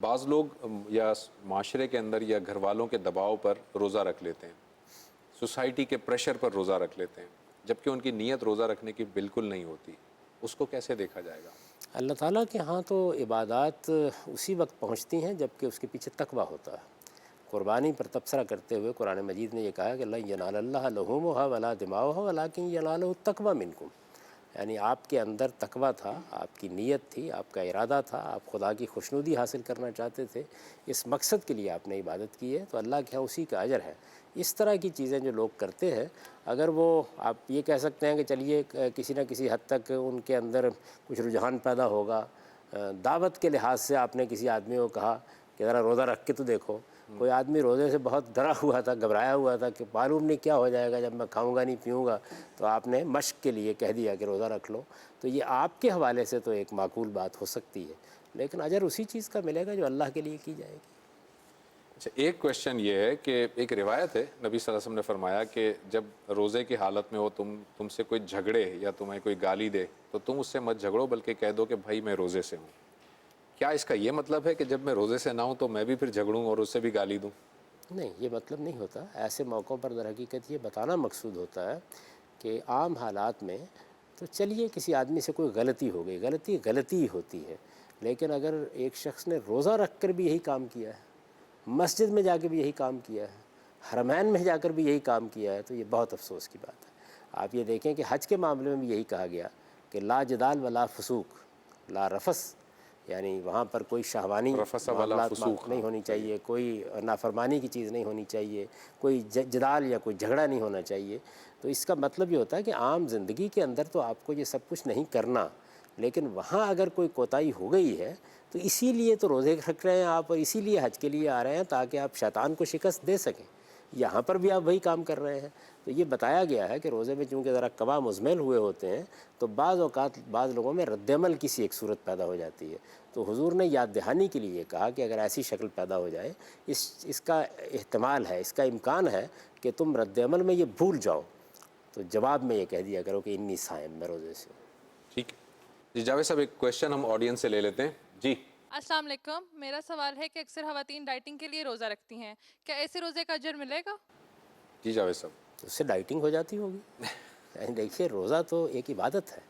بعض لوگ یا معاشرے کے اندر یا گھر والوں کے دباؤ پر روزہ رکھ لیتے ہیں، سوسائٹی کے پریشر پر روزہ رکھ لیتے ہیں، جبکہ ان کی نیت روزہ رکھنے کی بالکل نہیں ہوتی. اس کو کیسے دیکھا جائے گا؟ اللہ تعالیٰ کے ہاں تو عبادات اسی وقت پہنچتی ہیں جب کہ اس کے پیچھے تقویٰ ہوتا ہے. قربانی پر تبصرہ کرتے ہوئے قرآن مجید نے یہ کہا کہ لن ینال اللہ لحومھا ولا دماؤھا ولکن ینالہ التقویٰ منکم. یعنی آپ کے اندر تقویٰ تھا، آپ کی نیت تھی، آپ کا ارادہ تھا، آپ خدا کی خوشنودی حاصل کرنا چاہتے تھے، اس مقصد کے لیے آپ نے عبادت کی ہے تو اللہ کے ہاں اسی کا اجر ہے. اس طرح کی چیزیں جو لوگ کرتے ہیں، اگر وہ آپ یہ کہہ سکتے ہیں کہ چلیے کسی نہ کسی حد تک ان کے اندر کچھ رجحان پیدا ہوگا. دعوت کے لحاظ سے آپ نے کسی آدمی کو کہا کہ ذرا روزہ رکھ کے تو دیکھو. کوئی آدمی روزے سے بہت ڈرا ہوا تھا، گھبرایا ہوا تھا کہ معلوم نہیں کیا ہو جائے گا جب میں کھاؤں گا نہیں پیوں گا، تو آپ نے مشق کے لیے کہہ دیا کہ روزہ رکھ لو. تو یہ آپ کے حوالے سے تو ایک معقول بات ہو سکتی ہے، لیکن اجر اسی چیز کا ملے گا جو اللہ کے لیے کی جائے گی. اچھا، ایک کویشچن یہ ہے کہ ایک روایت ہے، نبی صلی اللہ علیہ وسلم نے فرمایا کہ جب روزے کی حالت میں ہو تم سے کوئی جھگڑے یا تمہیں کوئی گالی دے تو تم اس سے مت جھگڑو، بلکہ کہہ دو کہ بھائی میں روزے سے ہوں. کیا اس کا یہ مطلب ہے کہ جب میں روزے سے نہ ہوں تو میں بھی پھر جھگڑوں اور اس سے بھی گالی دوں؟ نہیں، یہ مطلب نہیں ہوتا. ایسے موقعوں پر در حقیقت یہ بتانا مقصود ہوتا ہے کہ عام حالات میں تو چلیے کسی آدمی سے کوئی غلطی ہو گئی، غلطی ہی ہوتی ہے، لیکن اگر ایک شخص نے روزہ رکھ کر بھی یہی کام کیا ہے، مسجد میں جا کے بھی یہی کام کیا ہے، حرمین میں جا کر بھی یہی کام کیا ہے، تو یہ بہت افسوس کی بات ہے. آپ یہ دیکھیں کہ حج کے معاملے میں بھی یہی کہا گیا کہ لا جدال ولا فسوق لا رفس، یعنی وہاں پر کوئی شہوانی رفث ولا معاملات فسوق. نہیں ہونی چاہیے، کوئی نافرمانی کی چیز نہیں ہونی چاہیے، کوئی جدال یا کوئی جھگڑا نہیں ہونا چاہیے. تو اس کا مطلب یہ ہوتا ہے کہ عام زندگی کے اندر تو آپ کو یہ سب کچھ نہیں کرنا، لیکن وہاں اگر کوئی کوتاہی ہو گئی ہے تو اسی لیے تو روزے رکھ رہے ہیں آپ، اور اسی لیے حج کے لیے آ رہے ہیں تاکہ آپ شیطان کو شکست دے سکیں. یہاں پر بھی آپ وہی کام کر رہے ہیں. تو یہ بتایا گیا ہے کہ روزے میں چونکہ ذرا قوا مزمل ہوئے ہوتے ہیں تو بعض اوقات بعض لوگوں میں رد عمل کی سی ایک صورت پیدا ہو جاتی ہے. تو حضور نے یاد دہانی کے لیے کہا کہ اگر ایسی شکل پیدا ہو جائے، اس کا احتمال ہے، اس کا امکان ہے کہ تم رد عمل میں یہ بھول جاؤ، تو جواب میں یہ کہہ دیا کرو کہ انی صائم، میں روزے سے ہوں. ٹھیک ہے جی. جاوید صاحب ایک کویشچن ہم آڈینس سے لے لیتے ہیں. جی السلام علیکم. میرا سوال ہے کہ اکثر خواتین ڈائٹنگ کے لیے روزہ رکھتی ہیں، کیا ایسے روزے کا اجر ملے گا؟ جی جاوید صاحب. اس سے ڈائٹنگ ہو جاتی ہوگی. یعنی دیکھیے، روزہ تو ایک عبادت ہے،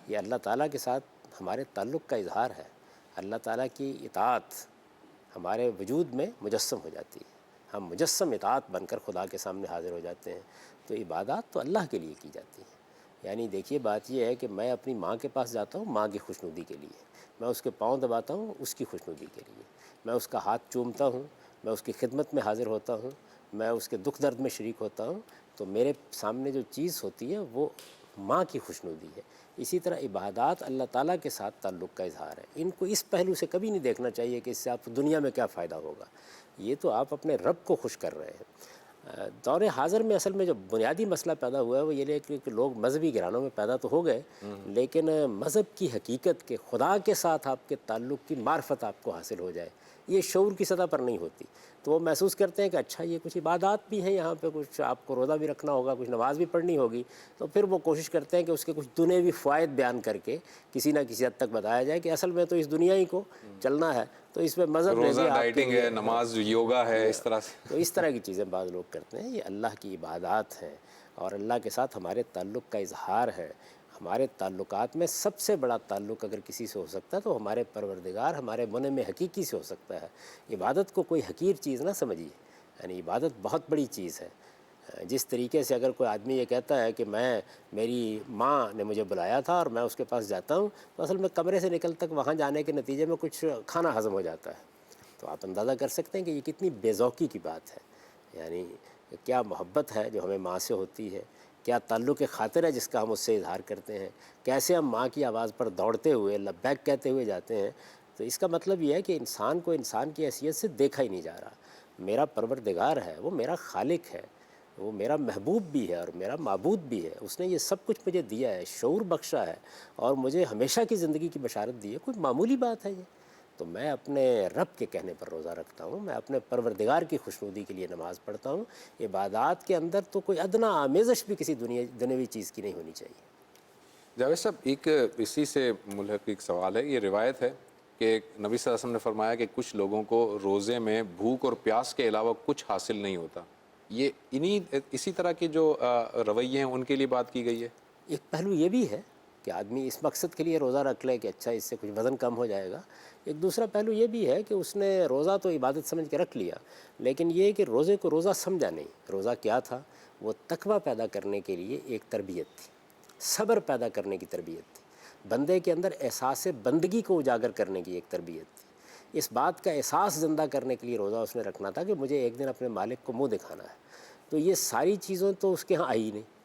یہ اللہ تعالیٰ کے ساتھ ہمارے تعلق کا اظہار ہے. اللہ تعالیٰ کی اطاعت ہمارے وجود میں مجسم ہو جاتی ہے، ہم مجسم اطاعت بن کر خدا کے سامنے حاضر ہو جاتے ہیں. تو عبادات تو اللہ کے لیے کی جاتی ہیں. یعنی دیکھیے، بات یہ ہے کہ میں اپنی ماں کے پاس جاتا ہوں ماں کی خوشنودی کے لیے، میں اس کے پاؤں دباتا ہوں اس کی خوشنودی کے لیے، میں اس کا ہاتھ چومتا ہوں، میں اس کی خدمت میں حاضر ہوتا ہوں، میں اس کے دکھ درد میں شریک ہوتا ہوں. تو میرے سامنے جو چیز ہوتی ہے وہ ماں کی خوشنودی ہے. اسی طرح عبادات اللہ تعالیٰ کے ساتھ تعلق کا اظہار ہے. ان کو اس پہلو سے کبھی نہیں دیکھنا چاہیے کہ اس سے آپ کو دنیا میں کیا فائدہ ہوگا. یہ تو آپ اپنے رب کو خوش کر رہے ہیں. دور حاضر میں اصل میں جو بنیادی مسئلہ پیدا ہوا ہے وہ یہ کہ لوگ مذہبی گھرانوں میں پیدا تو ہو گئے، لیکن مذہب کی حقیقت کے، خدا کے ساتھ آپ کے تعلق کی معرفت آپ کو حاصل ہو جائے، یہ شعور کی سطح پر نہیں ہوتی. تو وہ محسوس کرتے ہیں کہ اچھا یہ کچھ عبادات بھی ہیں، یہاں پہ کچھ آپ کو روزہ بھی رکھنا ہوگا، کچھ نماز بھی پڑھنی ہوگی. تو پھر وہ کوشش کرتے ہیں کہ اس کے کچھ دنیوی فوائد بیان کر کے کسی نہ کسی حد تک بتایا جائے کہ اصل میں تو اس دنیا ہی کو چلنا ہے، تو اس میں مذہب نے روزہ بھی آپ کے ڈائٹنگ لیے ہے، نماز یوگا ہے، اس طرح سے. تو اس طرح کی چیزیں بعض لوگ کرتے ہیں. یہ اللہ کی عبادات ہیں اور اللہ کے ساتھ ہمارے تعلق کا اظہار ہے. ہمارے تعلقات میں سب سے بڑا تعلق اگر کسی سے ہو سکتا ہے تو ہمارے پروردگار، ہمارے منعم حقیقی سے ہو سکتا ہے. عبادت کو کوئی حقیر چیز نہ سمجھیے، یعنی عبادت بہت بڑی چیز ہے. جس طریقے سے اگر کوئی آدمی یہ کہتا ہے کہ میری ماں نے مجھے بلایا تھا اور میں اس کے پاس جاتا ہوں، تو اصل میں کمرے سے نکل تک وہاں جانے کے نتیجے میں کچھ کھانا ہضم ہو جاتا ہے. تو آپ اندازہ کر سکتے ہیں کہ یہ کتنی بے ذوقی کی بات ہے. یعنی کیا محبت ہے جو ہمیں ماں سے ہوتی ہے، کیا تعلق خاطر ہے جس کا ہم اس سے اظہار کرتے ہیں، کیسے ہم ماں کی آواز پر دوڑتے ہوئے لبیک کہتے ہوئے جاتے ہیں. تو اس کا مطلب یہ ہے کہ انسان کو انسان کی حیثیت سے دیکھا ہی نہیں جا رہا. میرا پروردگار ہے، وہ میرا خالق ہے، وہ میرا محبوب بھی ہے اور میرا معبود بھی ہے. اس نے یہ سب کچھ مجھے دیا ہے، شعور بخشا ہے اور مجھے ہمیشہ کی زندگی کی بشارت دی ہے. کوئی معمولی بات ہے یہ؟ تو میں اپنے رب کے کہنے پر روزہ رکھتا ہوں، میں اپنے پروردگار کی خوشنودی کے لیے نماز پڑھتا ہوں. عبادات کے اندر تو کوئی ادنا آمیزش بھی کسی دنیوی چیز کی نہیں ہونی چاہیے. جاوید صاحب، ایک اسی سے ملحق ایک سوال ہے. یہ روایت ہے کہ نبی صلی اللہ علیہ وسلم نے فرمایا کہ کچھ لوگوں کو روزے میں بھوک اور پیاس کے علاوہ کچھ حاصل نہیں ہوتا، یہ اسی طرح کے جو رویے ہیں ان کے لیے بات کی گئی ہے؟ ایک پہلو یہ بھی ہے کہ آدمی اس مقصد کے لیے روزہ رکھ لے کہ اچھا اس سے کچھ وزن کم ہو جائے گا. ایک دوسرا پہلو یہ بھی ہے کہ اس نے روزہ تو عبادت سمجھ کے رکھ لیا، لیکن یہ کہ روزے کو روزہ سمجھا نہیں. روزہ کیا تھا؟ وہ تقویٰ پیدا کرنے کے لیے ایک تربیت تھی، صبر پیدا کرنے کی تربیت تھی، بندے کے اندر احساس بندگی کو اجاگر کرنے کی ایک تربیت تھی. اس بات کا احساس زندہ کرنے کے لیے روزہ اس نے رکھنا تھا کہ مجھے ایک دن اپنے مالک کو منہ دکھانا ہے. تو یہ ساری چیزیں تو اس کے ہاں آئی نہیں.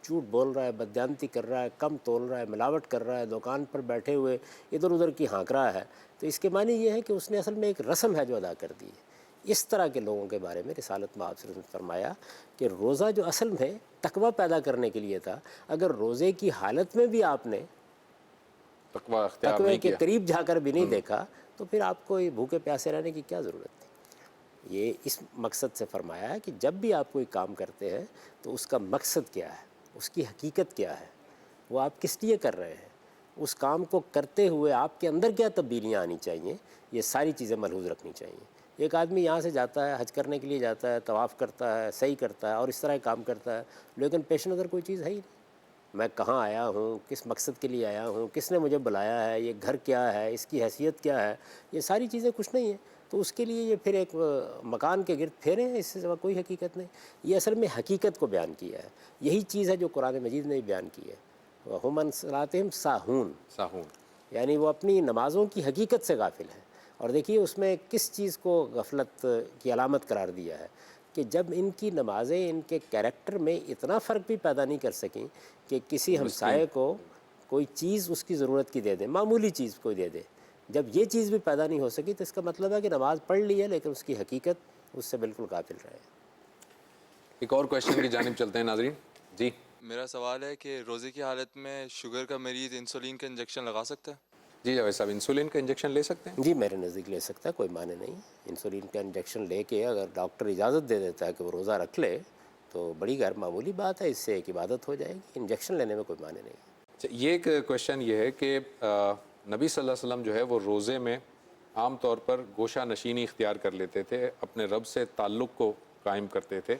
جھوٹ بول رہا ہے، بددیانتی کر رہا ہے، کم تول رہا ہے، ملاوٹ کر رہا ہے، دکان پر بیٹھے ہوئے ادھر ادھر کی ہانک رہا ہے. تو اس کے معنی یہ ہے کہ اس نے اصل میں ایک رسم ہے جو ادا کر دی ہے. اس طرح کے لوگوں کے بارے میں رسالت میں آپ سے فرمایا کہ روزہ جو اصل میں تقویٰ پیدا کرنے کے لیے تھا، اگر روزے کی حالت میں بھی آپ نے تقویٰ اختیار تقوی نہیں کے کیا. قریب جا کر بھی نہیں دیکھا تو پھر آپ کو یہ بھوکے پیاسے رہنے کی کیا ضرورت تھی. یہ اس مقصد سے فرمایا ہے کہ جب بھی آپ کوئی کام کرتے ہیں تو اس کا مقصد کیا ہے، اس کی حقیقت کیا ہے، وہ آپ کس لیے کر رہے ہیں، اس کام کو کرتے ہوئے آپ کے اندر کیا تبدیلیاں آنی چاہیے، یہ ساری چیزیں ملحوظ رکھنی چاہیے. ایک آدمی یہاں سے جاتا ہے، حج کرنے کے لیے جاتا ہے، طواف کرتا ہے، صحیح کرتا ہے اور اس طرح کام کرتا ہے، لیکن پیش نظر کوئی چیز ہے ہی نہیں. میں کہاں آیا ہوں، کس مقصد کے لیے آیا ہوں، کس نے مجھے بلایا ہے، یہ گھر کیا ہے، اس کی حیثیت کیا ہے، یہ ساری چیزیں کچھ نہیں ہیں. تو اس کے لیے یہ پھر ایک مکان کے گرد پھیرے ہیں، اس سے سوا کوئی حقیقت نہیں. یہ اصل میں حقیقت کو بیان کیا ہے. یہی چیز ہے جو قرآن مجید نے بیان کی ہے. وَهُمْ عَنْ صَلَاتِهِمْ سَاهُونَ، ساہون. یعنی وہ اپنی نمازوں کی حقیقت سے غافل ہیں. اور دیکھیے اس میں کس چیز کو غفلت کی علامت قرار دیا ہے کہ جب ان کی نمازیں ان کے کیریکٹر میں اتنا فرق بھی پیدا نہیں کر سکیں کہ کسی ہمسائے کو کوئی چیز اس کی ضرورت کی دے دے، معمولی چیز کوئی دے دے. جب یہ چیز بھی پیدا نہیں ہو سکی تو اس کا مطلب ہے کہ نماز پڑھ لی ہے لیکن اس کی حقیقت اس سے بالکل غافل رہے. ایک اور کویشچن کی جانب چلتے ہیں ناظرین. جی میرا سوال ہے کہ روزے کی حالت میں شوگر کا مریض انسولین کا انجیکشن لگا سکتا ہے؟ جی جاوید صاحب، انسولین کا انجیکشن لے سکتے ہیں؟ جی میرے نزدیک لے سکتا ہے، کوئی معنی نہیں. انسولین کا انجیکشن لے کے اگر ڈاکٹر اجازت دے دیتا ہے کہ وہ روزہ رکھ لے تو بڑی غیر معمولی بات ہے، اس سے ایک عبادت ہو جائے گی. انجیکشن لینے میں کوئی معنی نہیں. اچھا، یہ ایک کویشچن یہ ہے کہ نبی صلی اللہ علیہ وسلم جو ہے وہ روزے میں عام طور پر گوشہ نشینی اختیار کر لیتے تھے، اپنے رب سے تعلق کو قائم کرتے تھے.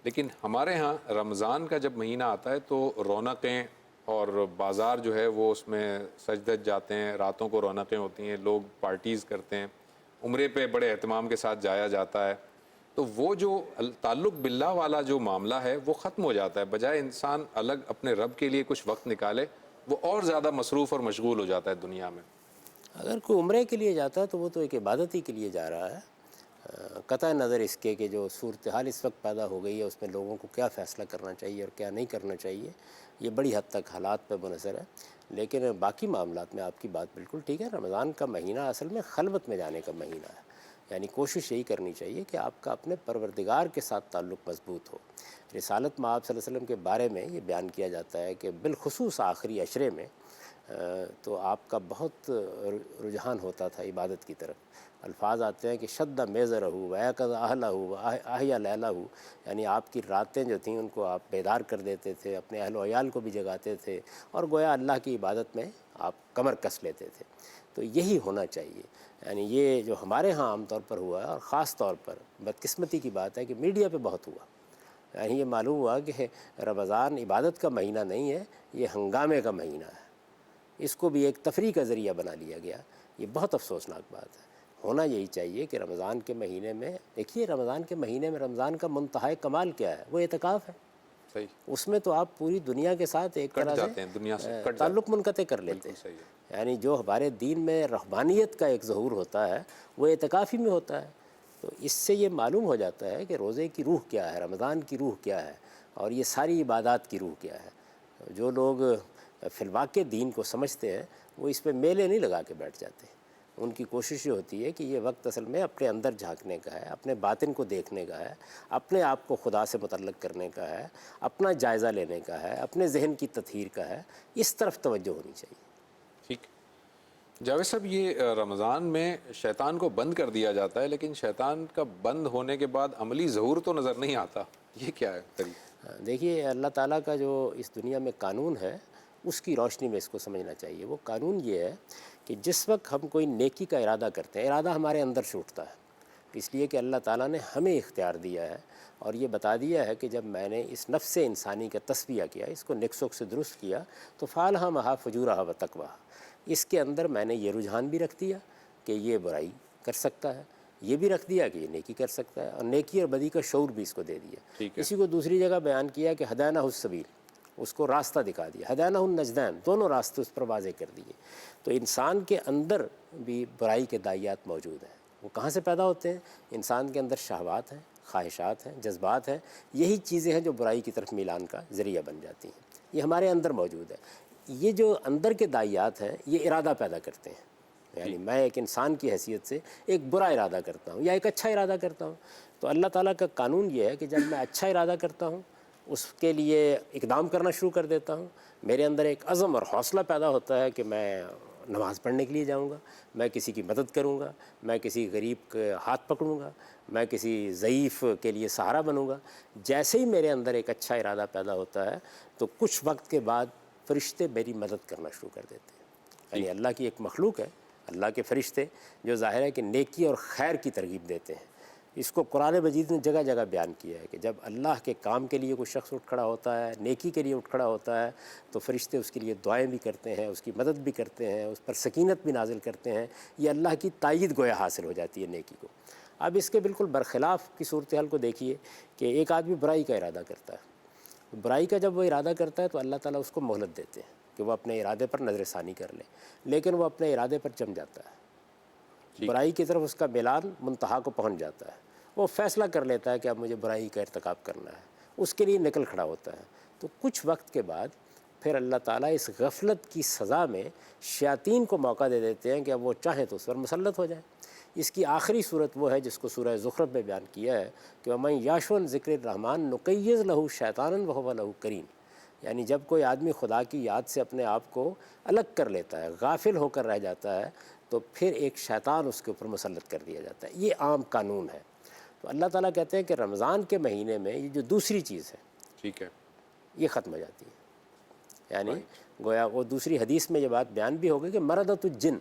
لیکن ہمارے ہاں رمضان کا جب مہینہ آتا ہے تو رونقیں اور بازار جو ہے وہ اس میں سجدت جاتے ہیں، راتوں کو رونقیں ہوتی ہیں، لوگ پارٹیز کرتے ہیں، عمرے پہ بڑے اہتمام کے ساتھ جایا جاتا ہے. تو وہ جو تعلق باللہ والا جو معاملہ ہے وہ ختم ہو جاتا ہے. بجائے انسان الگ اپنے رب کے لیے کچھ وقت نکالے، وہ اور زیادہ مصروف اور مشغول ہو جاتا ہے دنیا میں. اگر کوئی عمرے کے لیے جاتا ہے تو وہ تو ایک عبادت ہی کے لیے جا رہا ہے. قطع نظر اس کے کہ جو صورتحال اس وقت پیدا ہو گئی ہے اس میں لوگوں کو کیا فیصلہ کرنا چاہیے اور کیا نہیں کرنا چاہیے، یہ بڑی حد تک حالات پہ منحصر ہے. لیکن باقی معاملات میں آپ کی بات بالکل ٹھیک ہے. رمضان کا مہینہ اصل میں خلوت میں جانے کا مہینہ ہے. یعنی کوشش یہی کرنی چاہیے کہ آپ کا اپنے پروردگار کے ساتھ تعلق مضبوط ہو. رسالت میں آپ صلی اللہ علیہ وسلم کے بارے میں یہ بیان کیا جاتا ہے کہ بالخصوص آخری عشرے میں تو آپ کا بہت رجحان ہوتا تھا عبادت کی طرف. الفاظ آتے ہیں کہ شد میزرہ ویقظ اہلہ واحیا لیلہ، یعنی آپ کی راتیں جو تھیں ان کو آپ بیدار کر دیتے تھے، اپنے اہل و عیال کو بھی جگاتے تھے اور گویا اللہ کی عبادت میں آپ کمر کس لیتے تھے. تو یہی ہونا چاہیے. یعنی یہ جو ہمارے ہاں عام طور پر ہوا ہے اور خاص طور پر بدقسمتی کی بات ہے کہ میڈیا پہ بہت ہوا. یعنی یہ معلوم ہوا کہ رمضان عبادت کا مہینہ نہیں ہے، یہ ہنگامے کا مہینہ ہے. اس کو بھی ایک تفریح کا ذریعہ بنا لیا گیا. یہ بہت افسوسناک بات ہے. ہونا یہی چاہیے کہ رمضان کے مہینے میں دیکھیے، رمضان کے مہینے میں رمضان کا منتہا کمال کیا ہے؟ وہ اعتکاف ہے. صحیح. اس میں تو آپ پوری دنیا کے ساتھ ایک طرح جاتے ہیں، دنیا سے سے تعلق منقطع کر لیتے ہیں. صحیح ہے. یعنی جو ہمارے دین میں رہبانیت کا ایک ظہور ہوتا ہے وہ اعتکاف ہی میں ہوتا ہے. تو اس سے یہ معلوم ہو جاتا ہے کہ روزے کی روح کیا ہے، رمضان کی روح کیا ہے اور یہ ساری عبادات کی روح کیا ہے. جو لوگ فی الواقع دین کو سمجھتے ہیں وہ اس پہ میلے نہیں لگا کے بیٹھ جاتے. ان کی کوشش یہ ہوتی ہے کہ یہ وقت اصل میں اپنے اندر جھانکنے کا ہے، اپنے باطن کو دیکھنے کا ہے، اپنے آپ کو خدا سے متعلق کرنے کا ہے، اپنا جائزہ لینے کا ہے، اپنے ذہن کی تطہیر کا ہے. اس طرف توجہ ہونی چاہیے. ٹھیک. جاوید صاحب، یہ رمضان میں شیطان کو بند کر دیا جاتا ہے لیکن شیطان کا بند ہونے کے بعد عملی ظہور تو نظر نہیں آتا، یہ کیا ہے طریقہ؟ دیکھیے، اللہ تعالیٰ کا جو اس دنیا میں قانون ہے اس کی روشنی میں اس کو سمجھنا چاہیے. وہ قانون یہ ہے کہ جس وقت ہم کوئی نیکی کا ارادہ کرتے ہیں، ارادہ ہمارے اندر سے اٹھتا ہے، اس لیے کہ اللہ تعالیٰ نے ہمیں اختیار دیا ہے اور یہ بتا دیا ہے کہ جب میں نے اس نفس انسانی کا تصفیہ کیا، اس کو نقص سے درست کیا، تو فعلہا مہا فجورہا و تقواہا، اس کے اندر میں نے یہ رجحان بھی رکھ دیا کہ یہ برائی کر سکتا ہے، یہ بھی رکھ دیا کہ یہ نیکی کر سکتا ہے، اور نیکی اور بدی کا شعور بھی اس کو دے دیا۔ ٹھیک ہے۔ اسی کو دوسری جگہ بیان کیا کہ ہدینہ السبیل، اس کو راستہ دکھا دیا، ہدینہ النجدین، دونوں راستے اس پر واضح کر دیے۔ تو انسان کے اندر بھی برائی کے داعیات موجود ہیں۔ وہ کہاں سے پیدا ہوتے ہیں؟ انسان کے اندر شہوات ہیں، خواہشات ہیں، جذبات ہیں، یہی چیزیں ہیں جو برائی کی طرف میلان کا ذریعہ بن جاتی ہیں۔ یہ ہمارے اندر موجود ہے۔ یہ جو اندر کے داعیات ہیں یہ ارادہ پیدا کرتے ہیں، یعنی میں ایک انسان کی حیثیت سے ایک برا ارادہ کرتا ہوں یا ایک اچھا ارادہ کرتا ہوں، تو اللہ تعالیٰ کا قانون یہ ہے کہ جب میں اچھا ارادہ کرتا ہوں، اس کے لیے اقدام کرنا شروع کر دیتا ہوں، میرے اندر ایک عزم اور حوصلہ پیدا ہوتا ہے کہ میں نماز پڑھنے کے لیے جاؤں گا، میں کسی کی مدد کروں گا، میں کسی غریب کے ہاتھ پکڑوں گا، میں کسی ضعیف کے لیے سہارا بنوں گا۔ جیسے ہی میرے اندر ایک اچھا ارادہ پیدا ہوتا ہے تو کچھ وقت کے بعد فرشتے میری مدد کرنا شروع کر دیتے ہیں۔ یعنی اللہ کی ایک مخلوق ہے، اللہ کے فرشتے، جو ظاہر ہے کہ نیکی اور خیر کی ترغیب دیتے ہیں۔ اس کو قرآن مجید نے جگہ جگہ بیان کیا ہے کہ جب اللہ کے کام کے لیے کوئی شخص اٹھ کھڑا ہوتا ہے، نیکی کے لیے اٹھ کھڑا ہوتا ہے، تو فرشتے اس کے لیے دعائیں بھی کرتے ہیں، اس کی مدد بھی کرتے ہیں، اس پر سکینت بھی نازل کرتے ہیں۔ یہ اللہ کی تائید گویا حاصل ہو جاتی ہے نیکی کو۔ اب اس کے بالکل برخلاف کی صورتحال کو دیکھیے کہ ایک آدمی برائی کا ارادہ کرتا ہے۔ برائی کا جب وہ ارادہ کرتا ہے تو اللہ تعالیٰ اس کو مہلت دیتے ہیں کہ وہ اپنے ارادے پر نظر ثانی کر لے، لیکن وہ اپنے ارادے پر جم جاتا ہے، برائی کی طرف اس کا میلان منتہا کو پہنچ جاتا ہے، وہ فیصلہ کر لیتا ہے کہ اب مجھے برائی کا ارتکاب کرنا ہے، اس کے لیے نکل کھڑا ہوتا ہے۔ تو کچھ وقت کے بعد پھر اللہ تعالیٰ اس غفلت کی سزا میں شیاطین کو موقع دے دیتے ہیں کہ اب وہ چاہیں تو اس پر مسلط ہو جائے۔ اس کی آخری صورت وہ ہے جس کو سورہ زخرف میں بیان کیا ہے کہ وَمَن یَعْشُ عَن ذِکْرِ الرَّحْمَٰنِ نُقَیِّضْ لَهُ شَیْطَانًا وَهُوَ لَهُ قَرِینٌ، یعنی جب کوئی آدمی خدا کی یاد سے اپنے آپ کو الگ کر لیتا ہے، غافل ہو کر رہ جاتا ہے، تو پھر ایک شیطان اس کے اوپر مسلط کر دیا جاتا ہے۔ یہ عام قانون ہے۔ تو اللہ تعالیٰ کہتے ہیں کہ رمضان کے مہینے میں یہ جو دوسری چیز ہے ٹھیک ہے، یہ ختم ہو جاتی ہے۔ یعنی گویا وہ دوسری حدیث میں یہ بات بیان بھی ہوگی کہ مردۃ الجن،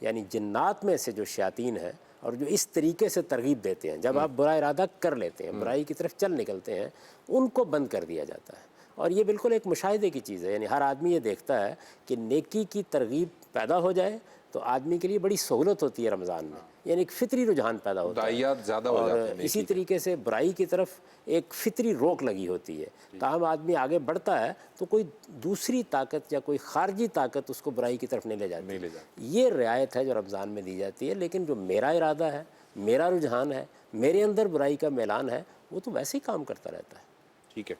یعنی جنات میں سے جو شیاطین ہیں اور جو اس طریقے سے ترغیب دیتے ہیں، جب آپ برا ارادہ کر لیتے ہیں، برائی کی طرف چل نکلتے ہیں، ان کو بند کر دیا جاتا ہے۔ اور یہ بالکل ایک مشاہدے کی چیز ہے، یعنی ہر آدمی یہ دیکھتا ہے کہ نیکی کی ترغیب پیدا ہو جائے تو آدمی کے لیے بڑی سہولت ہوتی ہے رمضان میں، یعنی ایک فطری رجحان پیدا ہوتا ہے، داعیات زیادہ ہو اور جاتے ہیں اسی نیکی کے۔ طریقے سے برائی کی طرف ایک فطری روک لگی ہوتی ہے۔ تاہم آدمی آگے بڑھتا ہے تو کوئی دوسری طاقت یا کوئی خارجی طاقت اس کو برائی کی طرف نہیں لے جاتی۔ یہ رعایت ہے جو رمضان میں دی جاتی ہے، لیکن جو میرا ارادہ ہے، میرا رجحان ہے، میرے اندر برائی کا میلان ہے، وہ تو ویسے ہی کام کرتا رہتا ہے۔ ٹھیک ہے۔